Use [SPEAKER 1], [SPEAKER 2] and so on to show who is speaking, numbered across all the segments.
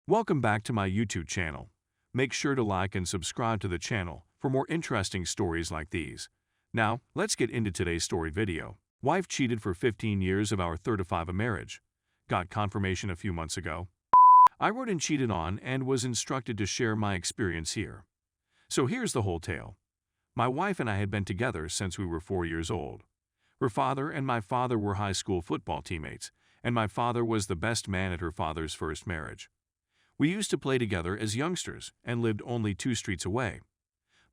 [SPEAKER 1] Welcome back to my YouTube channel. Make sure to like and subscribe to the channel for more interesting stories like these. Now, let's get into today's story video. Wife cheated for 15 years of our 35 a marriage. Got confirmation a few months ago. I wrote and cheated on and was instructed to share my experience here. So here's the whole tale. My wife and I had been together since we were 4 years old. Her father and my father were high school football teammates, and my father was the best man at her father's first marriage. We used to play together as youngsters and lived only 2 streets away.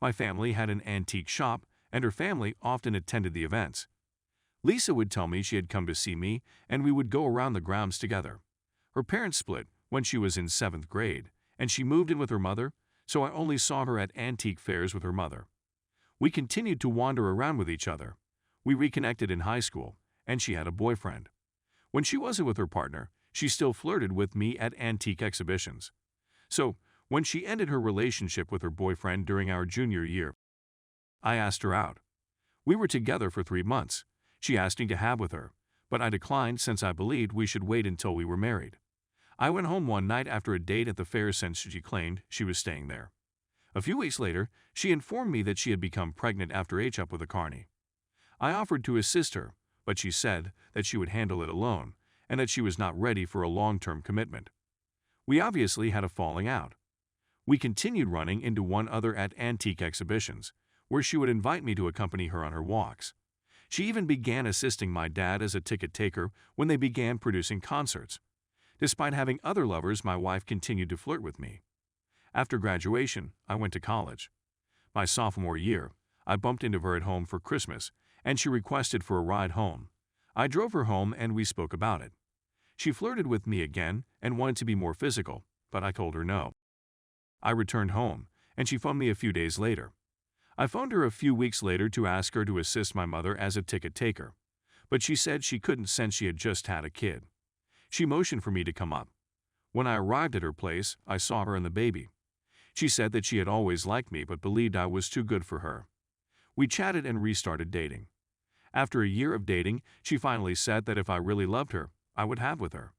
[SPEAKER 1] My family had an antique shop, and her family often attended the events. Lisa would tell me she had come to see me, and we would go around the grounds together. Her parents split when she was in 7th grade, and she moved in with her mother, so I only saw her at antique fairs with her mother. We continued to wander around with each other. We reconnected in high school, and she had a boyfriend. When she wasn't with her partner, she still flirted with me at antique exhibitions. So, when she ended her relationship with her boyfriend during our junior year, I asked her out. We were together for 3 months. She asked me to have with her, but I declined since I believed we should wait until we were married. I went home one night after a date at the fair since she claimed she was staying there. A few weeks later, she informed me that she had become pregnant after H-up with a carny. I offered to assist her, but she said that she would handle it alone and that she was not ready for a long-term commitment. We obviously had a falling out. We continued running into one another at antique exhibitions, where she would invite me to accompany her on her walks. She even began assisting my dad as a ticket taker when they began producing concerts. Despite having other lovers, my wife continued to flirt with me. After graduation, I went to college. My sophomore year, I bumped into her at home for Christmas, and she requested for a ride home. I drove her home and we spoke about it. She flirted with me again and wanted to be more physical, but I told her no. I returned home, and she phoned me a few days later. I phoned her a few weeks later to ask her to assist my mother as a ticket taker, but she said she couldn't since she had just had a kid. She motioned for me to come up. When I arrived at her place, I saw her and the baby. She said that she had always liked me but believed I was too good for her. We chatted and restarted dating. After a year of dating, she finally said that if I really loved her, I would have with her.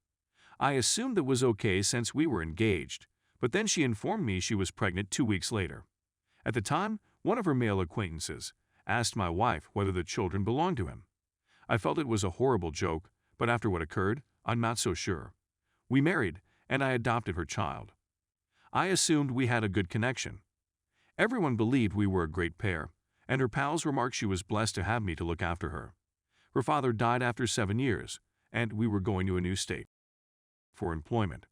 [SPEAKER 1] I assumed that was okay since we were engaged, but then she informed me she was pregnant 2 weeks later. At the time, one of her male acquaintances asked my wife whether the children belonged to him. I felt it was a horrible joke, but after what occurred, I'm not so sure. We married, and I adopted her child. I assumed we had a good connection. Everyone believed we were a great pair, and her pals remarked she was blessed to have me to look after her. Her father died after 7 years, and we were going to a new state for employment.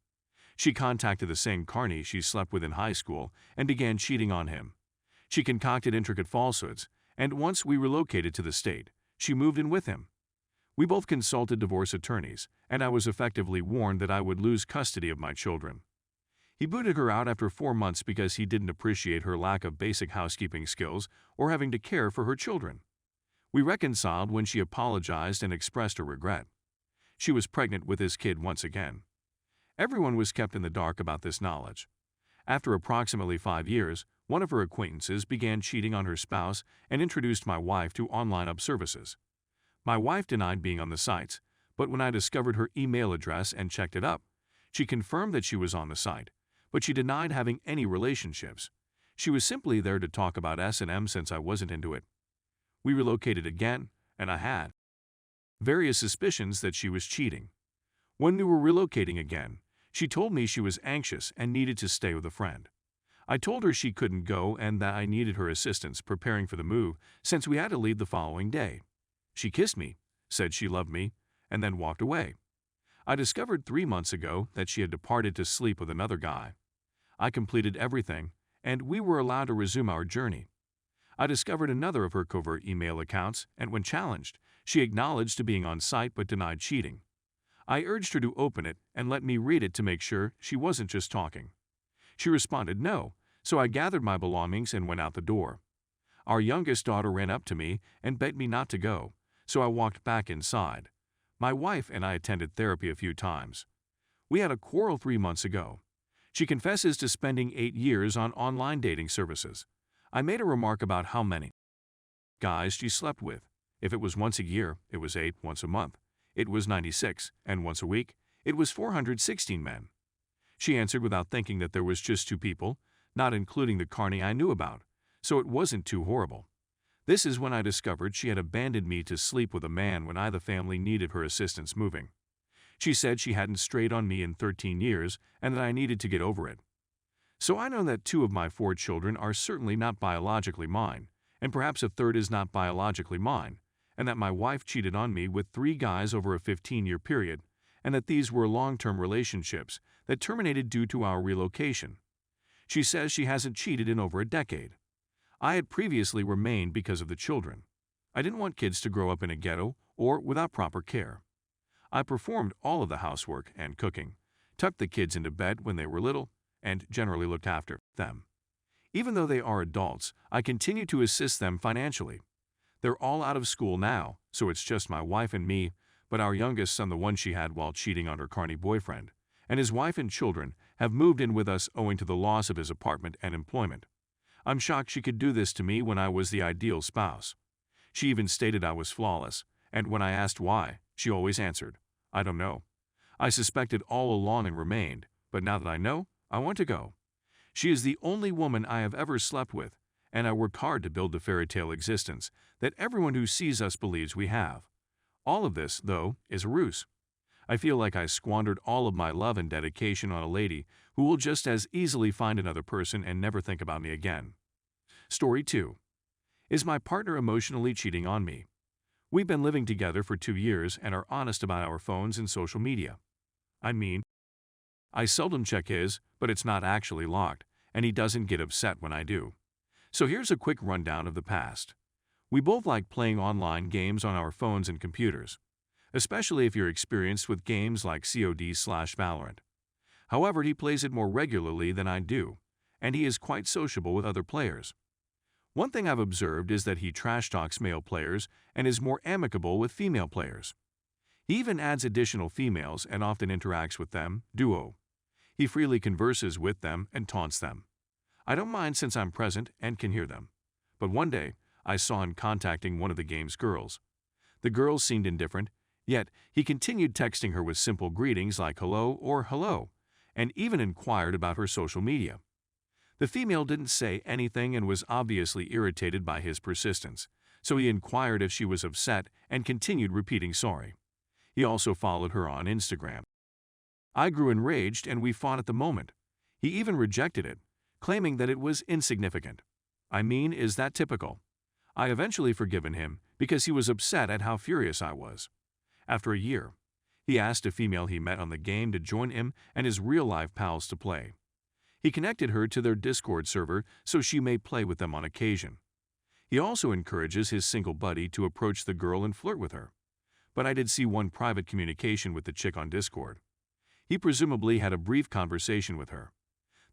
[SPEAKER 1] She contacted the same carny she slept with in high school and began cheating on him. She concocted intricate falsehoods, and once we relocated to the state, she moved in with him. We both consulted divorce attorneys, and I was effectively warned that I would lose custody of my children. He booted her out after 4 months because he didn't appreciate her lack of basic housekeeping skills or having to care for her children. We reconciled when she apologized and expressed her regret. She was pregnant with his kid once again. Everyone was kept in the dark about this knowledge. After approximately 5 years, one of her acquaintances began cheating on her spouse and introduced my wife to online services. My wife denied being on the sites, but when I discovered her email address and checked it up, she confirmed that she was on the site, but she denied having any relationships. She was simply there to talk about S&M since I wasn't into it. We relocated again, and I had various suspicions that she was cheating. When we were relocating again, she told me she was anxious and needed to stay with a friend. I told her she couldn't go and that I needed her assistance preparing for the move since we had to leave the following day. She kissed me, said she loved me, and then walked away. I discovered 3 months ago that she had departed to sleep with another guy. I completed everything, and we were allowed to resume our journey. I discovered another of her covert email accounts, and when challenged, she acknowledged to being on site but denied cheating. I urged her to open it and let me read it to make sure she wasn't just talking. She responded no, so I gathered my belongings and went out the door. Our youngest daughter ran up to me and begged me not to go, so I walked back inside. My wife and I attended therapy a few times. We had a quarrel 3 months ago. She confesses to spending 8 years on online dating services. I made a remark about how many guys she slept with. If it was once a year, it was 8 once a month. It was 96, and once a week, it was 416 men. She answered without thinking that there was just two people, not including the carny I knew about, so it wasn't too horrible. This is when I discovered she had abandoned me to sleep with a man when the family needed her assistance moving. She said she hadn't strayed on me in 13 years and that I needed to get over it. So I know that 2 of my 4 children are certainly not biologically mine, and perhaps a third is not biologically mine, and that my wife cheated on me with 3 guys over a 15-year period, and that these were long-term relationships that terminated due to our relocation. She says she hasn't cheated in over a decade. I had previously remained because of the children. I didn't want kids to grow up in a ghetto or without proper care. I performed all of the housework and cooking, tucked the kids into bed when they were little, and generally looked after them. Even though they are adults, I continue to assist them financially. They're all out of school now, so it's just my wife and me, but our youngest son, the one she had while cheating on her carny boyfriend, and his wife and children have moved in with us owing to the loss of his apartment and employment. I'm shocked she could do this to me when I was the ideal spouse. She even stated I was flawless, and when I asked why, she always answered, "I don't know." I suspected all along and remained, but now that I know, I want to go. She is the only woman I have ever slept with, and I worked hard to build the fairy tale existence that everyone who sees us believes we have. All of this, though, is a ruse. I feel like I squandered all of my love and dedication on a lady who will just as easily find another person and never think about me again. Story 2. Is my partner emotionally cheating on me? We've been living together for 2 years and are honest about our phones and social media. I seldom check his, but it's not actually locked, and he doesn't get upset when I do. So here's a quick rundown of the past. We both like playing online games on our phones and computers, especially if you're experienced with games like COD/Valorant. However, he plays it more regularly than I do, and he is quite sociable with other players. One thing I've observed is that he trash talks male players and is more amicable with female players. He even adds additional females and often interacts with them, duo. He freely converses with them and taunts them. I don't mind since I'm present and can hear them. But one day, I saw him contacting one of the game's girls. The girls seemed indifferent, yet he continued texting her with simple greetings like hello or hello, and even inquired about her social media. The female didn't say anything and was obviously irritated by his persistence, so he inquired if she was upset and continued repeating sorry. He also followed her on Instagram. I grew enraged and we fought at the moment. He even rejected it, claiming that it was insignificant. Is that typical? I eventually forgiven him because he was upset at how furious I was. After a year, he asked a female he met on the game to join him and his real-life pals to play. He connected her to their Discord server so she may play with them on occasion. He also encourages his single buddy to approach the girl and flirt with her. But I did see one private communication with the chick on Discord. He presumably had a brief conversation with her.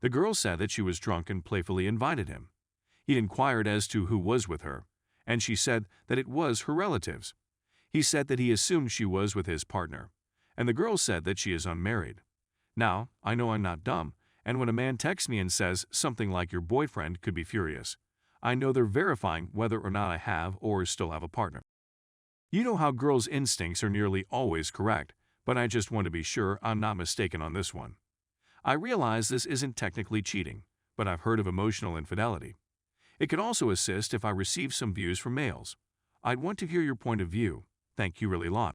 [SPEAKER 1] The girl said that she was drunk and playfully invited him. He inquired as to who was with her, and she said that it was her relatives. He said that he assumed she was with his partner, and the girl said that she is unmarried. Now, I know I'm not dumb, and when a man texts me and says something like your boyfriend could be furious, I know they're verifying whether or not I have or still have a partner. You know how girls' instincts are nearly always correct, but I just want to be sure I'm not mistaken on this one. I realize this isn't technically cheating, but I've heard of emotional infidelity. It could also assist if I receive some views from males. I'd want to hear your point of view. Thank you really lot.